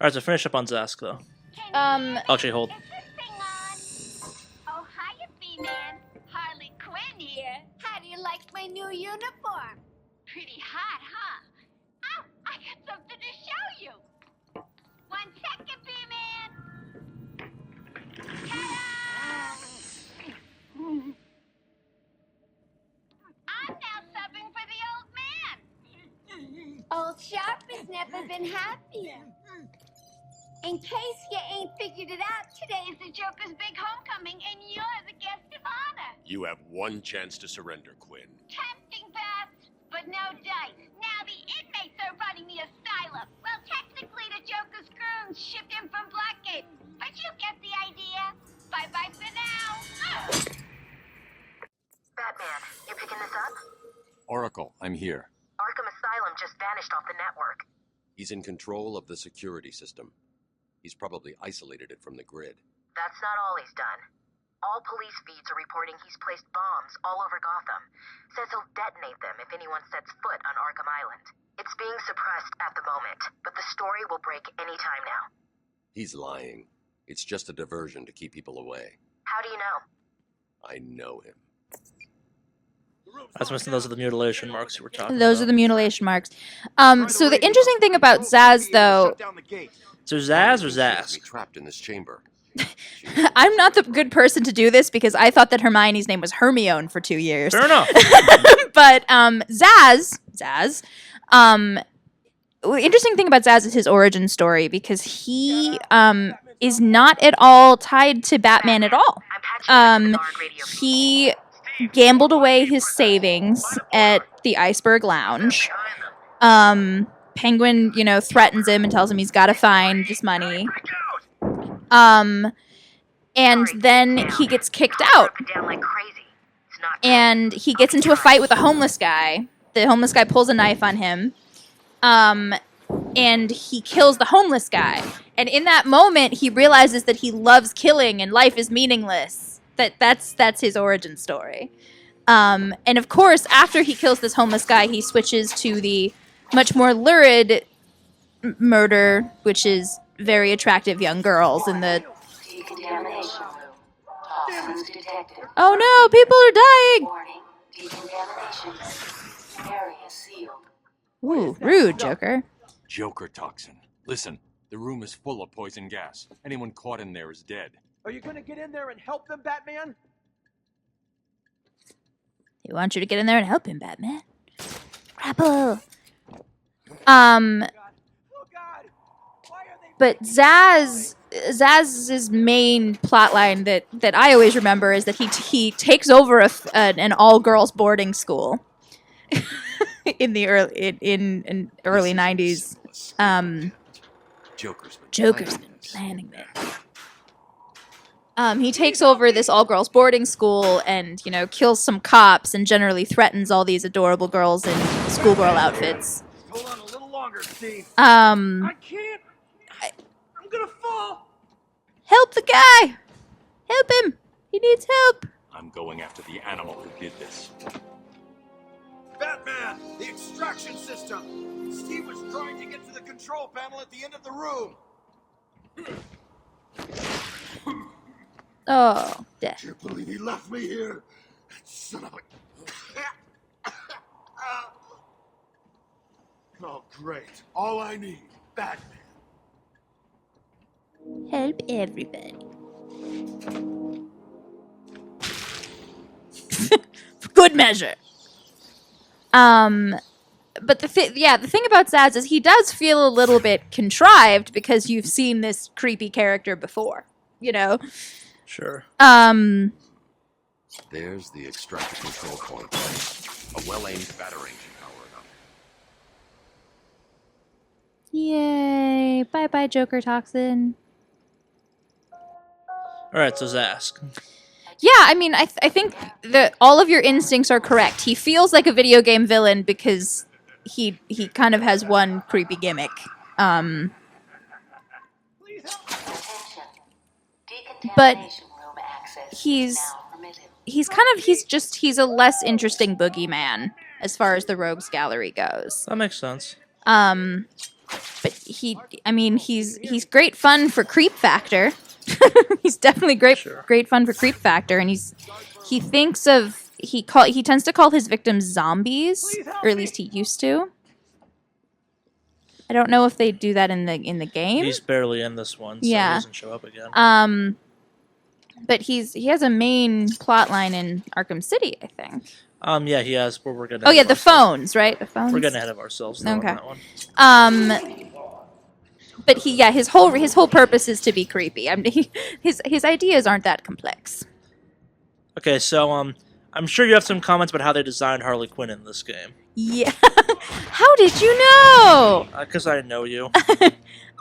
Alright, so finish up on Zask, though. Actually, hold. Is this thing on? Oh, hiya, B-Man. Harley Quinn here. How do you like my new uniform? Pretty hot, huh? Oh, I got something to show you. 1 second, B-Man. Ta-da! I'm now subbing for the old man. Old Sharp has never been happier. In case you ain't figured it out, today is the Joker's big homecoming, and you're the guest of honor. You have 1 chance to surrender, Quinn. Tempting, Bats, but no dice. Now the inmates are running the asylum. Well, technically, the Joker's goons shipped in from Blackgate, but you get the idea. Bye-bye for now. Batman, you picking this up? Oracle, I'm here. Arkham Asylum just vanished off the network. He's in control of the security system. He's probably isolated it from the grid. That's not all he's done. All police feeds are reporting he's placed bombs all over Gotham. Says he'll detonate them if anyone sets foot on Arkham Island. It's being suppressed at the moment, but the story will break any time now. He's lying. It's just a diversion to keep people away. How do you know? I know him. I was missing those are the mutilation marks you were talking Those are about. the mutilation marks. So the interesting thing about Zaz, though, So Zaz or Zask? Trapped in this chamber. I'm not the good person to do this because I thought that Hermione's name was Hermione for 2 years. Fair enough. But Zaz, the interesting thing about Zaz is his origin story because he is not at all tied to Batman at all. He gambled away his savings at the Iceberg Lounge. Penguin, threatens him and tells him he's got to find this money. And then he gets kicked out. And he gets into a fight with a homeless guy. The homeless guy pulls a knife on him. And he kills the homeless guy. And in that moment, he realizes that he loves killing and life is meaningless. That's his origin story. And of course, after he kills this homeless guy, he switches to the much more lurid murder, which is very attractive young girls in the... Oh no, people are dying! Ooh, rude, Joker. Joker toxin. Listen, the room is full of poison gas. Anyone caught in there is dead. Are you gonna get in there and help them, Batman? He wants you to get in there and help him, Batman. Grapple! But Zaz's main plotline that I always remember is that he takes over an all-girls boarding school in the early 90s. Joker's been planning this. He takes over this all-girls boarding school and, kills some cops and generally threatens all these adorable girls in schoolgirl outfits. Hold on a little longer, Steve. I can't. I'm gonna fall. Help the guy! Help him! He needs help! I'm going after the animal who did this. Batman, the extraction system. Steve was trying to get to the control panel at the end of the room. Oh, death. Can't believe he left me here. Son of a... Oh, great. All I need, Batman. Help everybody. For good measure. But the thing about Zaz is he does feel a little bit contrived because you've seen this creepy character before, Sure. There's the extractor control point. A well-aimed batarang should power it up. Yay. Bye-bye, Joker Toxin. Alright, so Zask. Yeah, I mean, I think that all of your instincts are correct. He feels like a video game villain because he kind of has one creepy gimmick. But he's a less interesting boogeyman as far as the rogues gallery goes. That makes sense. but he's great fun for creep factor. He's definitely great fun for creep factor, and he tends to call his victims zombies, or at least he used to. I don't know if they do that in the game. He's barely in this one, so he doesn't show up again. But he has a main plot line in Arkham City, I think. Yeah, he has. But we're gonna. Oh yeah, the phones, right? The phones. We're getting ahead of ourselves though, okay. On that one. But his whole purpose is to be creepy. I mean, his ideas aren't that complex. Okay, so I'm sure you have some comments about how they designed Harley Quinn in this game. Yeah. How did you know? Because I know you.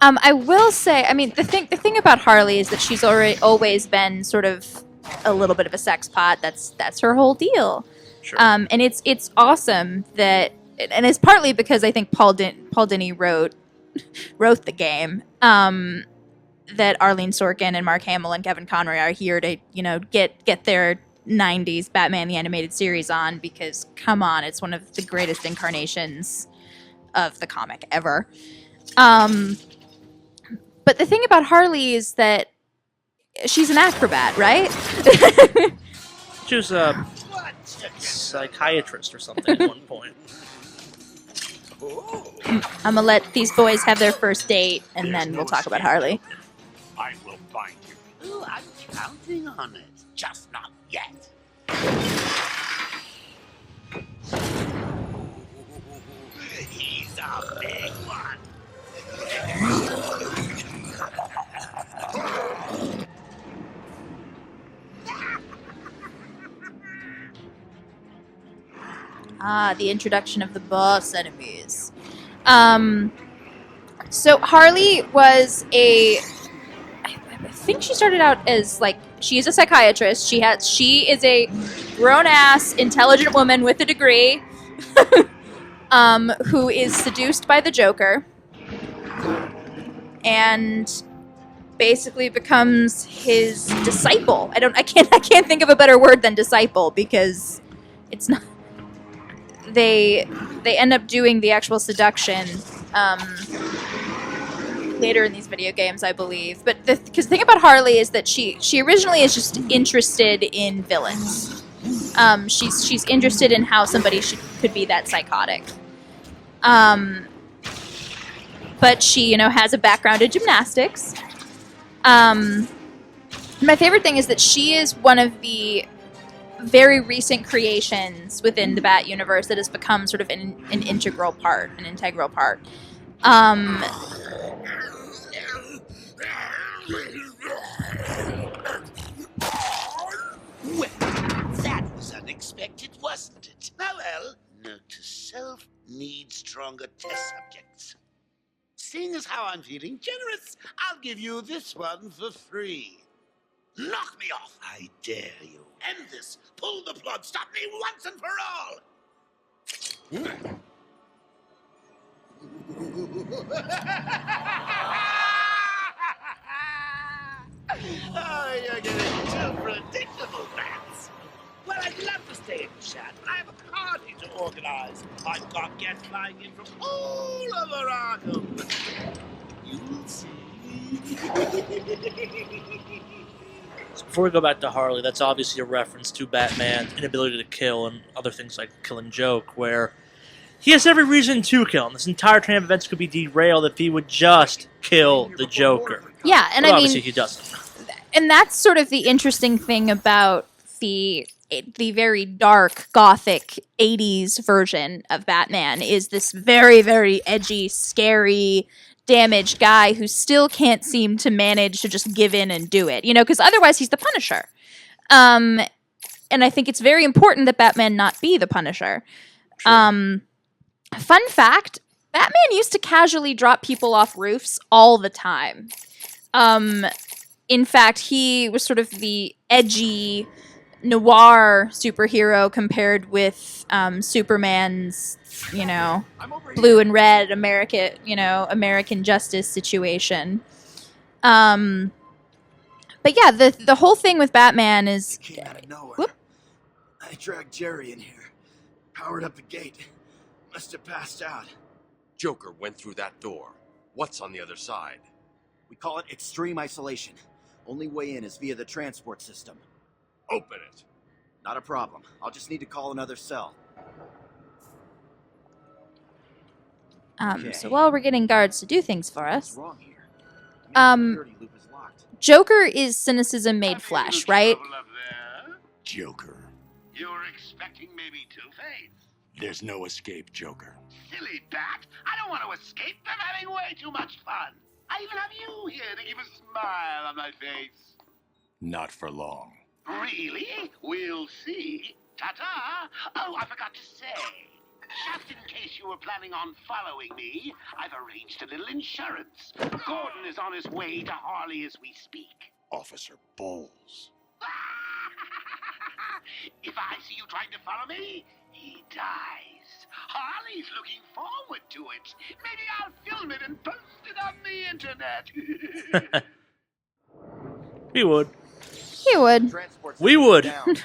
I will say, I mean, the thing about Harley is that she's always been sort of a little bit of a sex pot. That's her whole deal. Sure. And it's awesome that, and it's partly because I think Paul Dini wrote the game. That Arlene Sorkin and Mark Hamill and Kevin Conroy are here to get their 90s Batman the Animated Series on, because come on, it's one of the greatest incarnations of the comic ever. But the thing about Harley is that she's an acrobat, right? She was a psychiatrist or something at one point. I'm gonna let these boys have their first date, and then we'll talk about Harley. I will find you. Oh, I'm counting on it. Just not yet. He's a big one. The introduction of the boss enemies. So Harley was I think she started out as she's a psychiatrist. She is a grown-ass, intelligent woman with a degree, who is seduced by the Joker, and basically becomes his disciple. I can't think of a better word than disciple, because it's not. They end up doing the actual seduction later in these video games, I believe. But because the thing about Harley is that she originally is just interested in villains. She's interested in how somebody could be that psychotic. But she has a background in gymnastics. My favorite thing is that she is one of the very recent creations within the Bat universe that has become sort of an integral part. Well, that was unexpected, wasn't it? Well, note to self, need stronger test subjects. Seeing as how I'm feeling generous, I'll give you this one for free. Knock me off, I dare you. End this. Pull the plug. Stop me once and for all. Oh, you're getting too predictable, Bats. Well, I'd love to stay and chat, but I have a party to organize. I've got guests flying in from all over Arkham. You'll see. So before we go back to Harley, that's obviously a reference to Batman's inability to kill and other things like Killing Joke, where he has every reason to kill him. This entire train of events could be derailed if he would just kill the Joker. Yeah, and but obviously he doesn't. And that's sort of the interesting thing about the very dark, gothic 80s version of Batman, is this very, very edgy, scary, damaged guy who still can't seem to manage to just give in and do it, because otherwise he's the Punisher. And I think it's very important that Batman not be the Punisher. Sure. Fun fact, Batman used to casually drop people off roofs all the time. In fact, he was sort of the edgy noir superhero compared with Superman's blue and red American justice situation. But yeah, the whole thing with Batman is... It came out of nowhere. Whoop. I dragged Jerry in here. Powered up the gate. Must have passed out. Joker went through that door. What's on the other side? We call it extreme isolation. Only way in is via the transport system. Open it. Not a problem. I'll just need to call another cell. So while we're getting guards to do things for What's us, wrong here? The security loop is locked. Joker is cynicism made flesh, right? Joker. You're expecting maybe Two-Face? There's no escape, Joker. Silly bat! I don't want to escape. I'm having way too much fun. I even have you here to keep a smile on my face. Not for long. Really? We'll see. Ta-ta! Oh, I forgot to say. Just in case you were planning on following me, I've arranged a little insurance. Gordon is on his way to Harley as we speak. Officer Bowles. If I see you trying to follow me, he dies. Harley's looking forward to it. Maybe I'll film it and post it on the internet. We would. He would. Transport We system's would. down.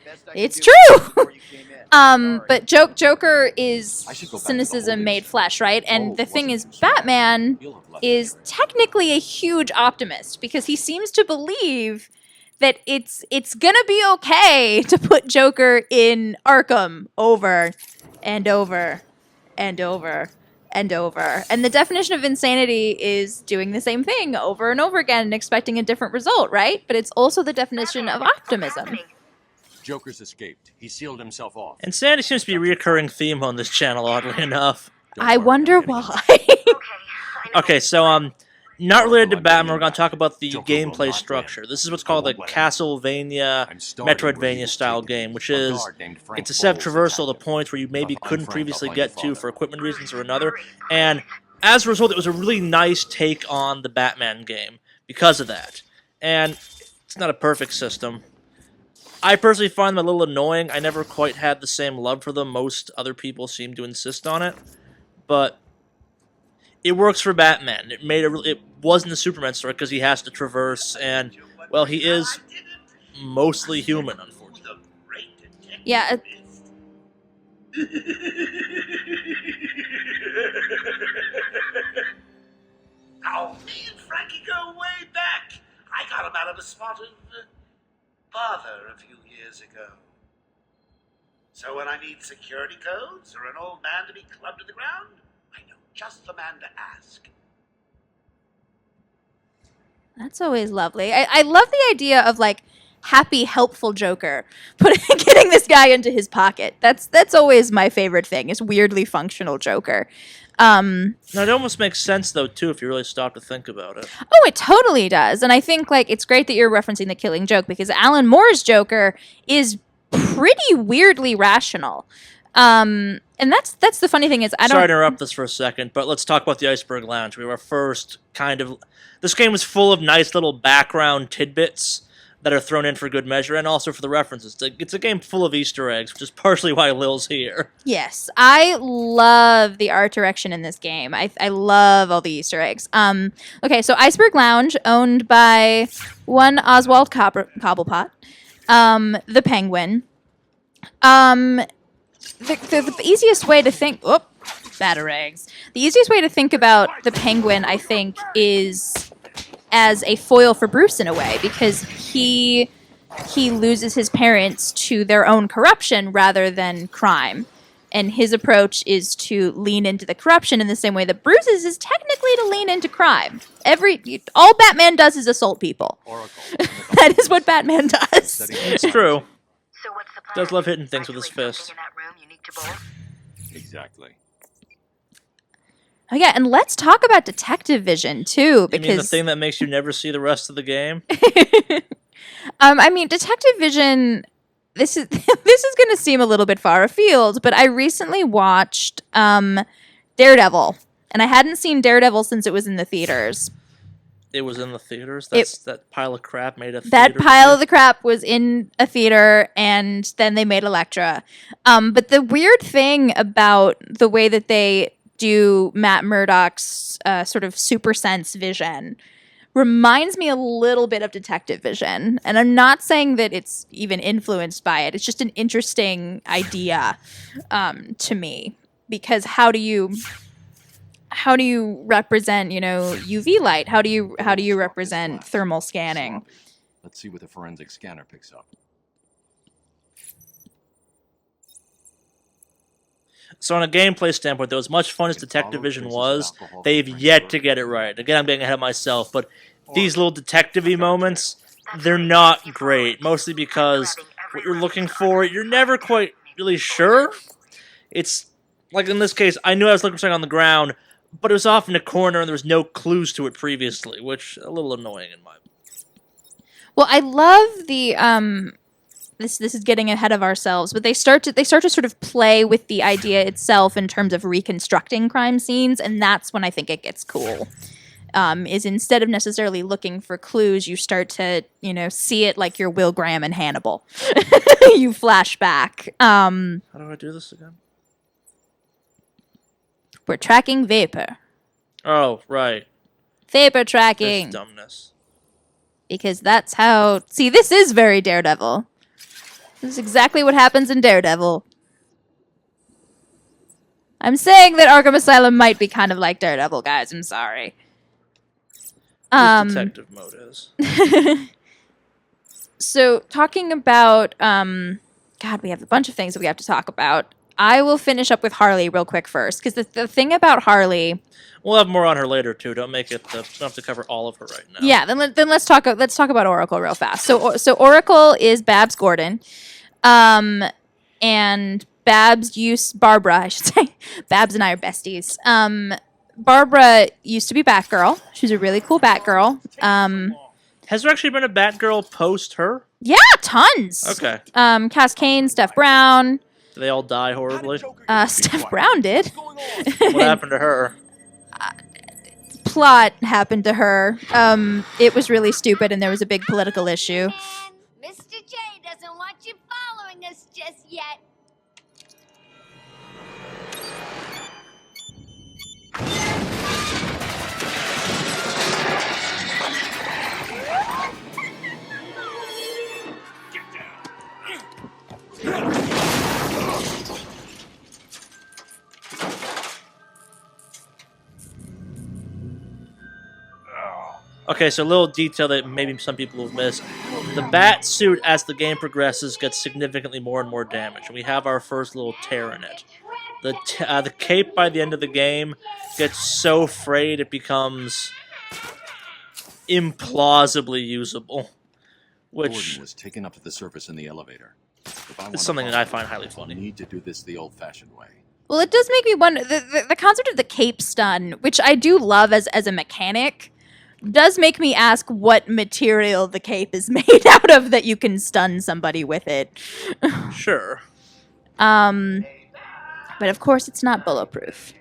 Best I can It's do is true. before you came in. Sorry. But Joker is I should go back to the cynicism holding made cell. flesh, right? And Bowles the thing is, wasn't too smart. Batman He'll have left is the area. technically a huge optimist because he seems to believe that it's gonna be okay to put Joker in Arkham over and over and over and over. And the definition of insanity is doing the same thing over and over again and expecting a different result, right? But it's also the definition of optimism. Joker's escaped. He sealed himself off. Insanity seems to be a recurring theme on this channel, oddly enough. Don't I worry, wonder I'm getting why. Okay, I know. Okay, so not related to Batman, we're going to talk about the Joker will gameplay not structure. win. This is what's I called a won't let him. Castlevania, I'm starting where he Metroidvania was style taken. game, which A is guard named Frank it's a set Bowles traversal attacked to points where you maybe I'm couldn't framed previously up by your get to father. for equipment reasons or another. And as a result, it was a really nice take on the Batman game because of that. And it's not a perfect system. I personally find them a little annoying. I never quite had the same love for them. Most other people seem to insist on it. But it works for Batman. It wasn't a Superman story because he has to traverse, and, well, he is mostly human, unfortunately. Yeah, Oh, me and Frankie go way back. I got him out of a spot of bother a few years ago. So when I need security codes or an old man to be clubbed to the ground, I know just the man to ask. that's always lovely. I love the idea of like happy, helpful Joker getting this guy into his pocket. That's always my favorite thing. Is weirdly functional Joker. Now, it almost makes sense, though, too, if you really stop to think about it. Oh, it totally does. And I think like it's great that you're referencing the Killing Joke because Alan Moore's Joker is pretty weirdly rational. And that's the funny thing is I don't. Sorry to interrupt this for a second, but let's talk about the Iceberg Lounge. We were first kind of... This game is full of nice little background tidbits that are thrown in for good measure, and also for the references. It's a game full of Easter eggs, which is partially why Lil's here. Yes, I love the art direction in this game. I love all the Easter eggs. Okay, so Iceberg Lounge, owned by one Oswald Cobblepot, the Penguin. The easiest way to think... Oh, batarangs. The easiest way to think about the Penguin, I think, is as a foil for Bruce in a way, because he loses his parents to their own corruption rather than crime. And his approach is to lean into the corruption in the same way that Bruce's is technically to lean into crime. All Batman does is assault people. Oracle. That is what Batman does. It's true. So what's the plan? Does love hitting things with his Isolate fist. something in that room unique to Bowles? Exactly. Oh yeah, and let's talk about detective vision too, You mean the because thing that makes you never see the rest of the game? I mean, detective vision. This is this is going to seem a little bit far afield, but I recently watched Daredevil, and I hadn't seen Daredevil since it was in the theaters. It was in the theaters? That pile of crap made a theater. That pile of the crap was in a theater, and then they made Elektra. But the weird thing about the way that they do Matt Murdock's sort of super sense vision reminds me a little bit of detective vision. And I'm not saying that it's even influenced by it. It's just an interesting idea to me. Because how do you how do you represent, UV light? How do you represent thermal scanning? Let's see what the forensic scanner picks up. So on a gameplay standpoint, though, as much fun as Detective Vision was, they've yet to get it right. Again, I'm getting ahead of myself, but these little detective-y moments, they're not great. Mostly because what you're looking for, you're never quite really sure. It's, like in this case, I knew I was looking for something on the ground, but it was off in a corner and there was no clues to it previously, which a little annoying in my opinion. Well, I love the this is getting ahead of ourselves, but they start to sort of play with the idea itself in terms of reconstructing crime scenes, and that's when I think it gets cool. Is instead of necessarily looking for clues, you start to, see it like you're Will Graham and Hannibal. You flash back. How do I do this again? We're tracking vapor. Oh, right. Vapor tracking. This dumbness. Because that's how... See, this is very Daredevil. This is exactly what happens in Daredevil. I'm saying that Arkham Asylum might be kind of like Daredevil, guys. I'm sorry. Detective mode is. So, talking about... God, we have a bunch of things that we have to talk about. I will finish up with Harley real quick first, because the thing about Harley... We'll have more on her later, too. Don't have to cover all of her right now. Yeah, then let's talk about Oracle real fast. So Oracle is Babs Gordon, and Barbara, I should say. Babs and I are besties. Barbara used to be Batgirl. She's a really cool Batgirl. Has there actually been a Batgirl post her? Yeah, tons. Okay. Cass Kane, Steph Brown. Did they all die horribly? Steph Brown did. What happened to her? Plot happened to her. It was really stupid, and there was a big political issue. And Mr. J doesn't want you following us just yet. Okay, so a little detail that maybe some people have missed. The bat suit, as the game progresses, gets significantly more and more damage. And we have our first little tear in it. The cape by the end of the game gets so frayed it becomes implausibly usable. Gordon Which was taken up to the surface in the elevator. is something that I find highly funny. We need to do this the old-fashioned way. Well, it does make me wonder. The concept of the cape stun, which I do love as a mechanic, does make me ask what material the cape is made out of that you can stun somebody with it. Sure. But of course it's not bulletproof.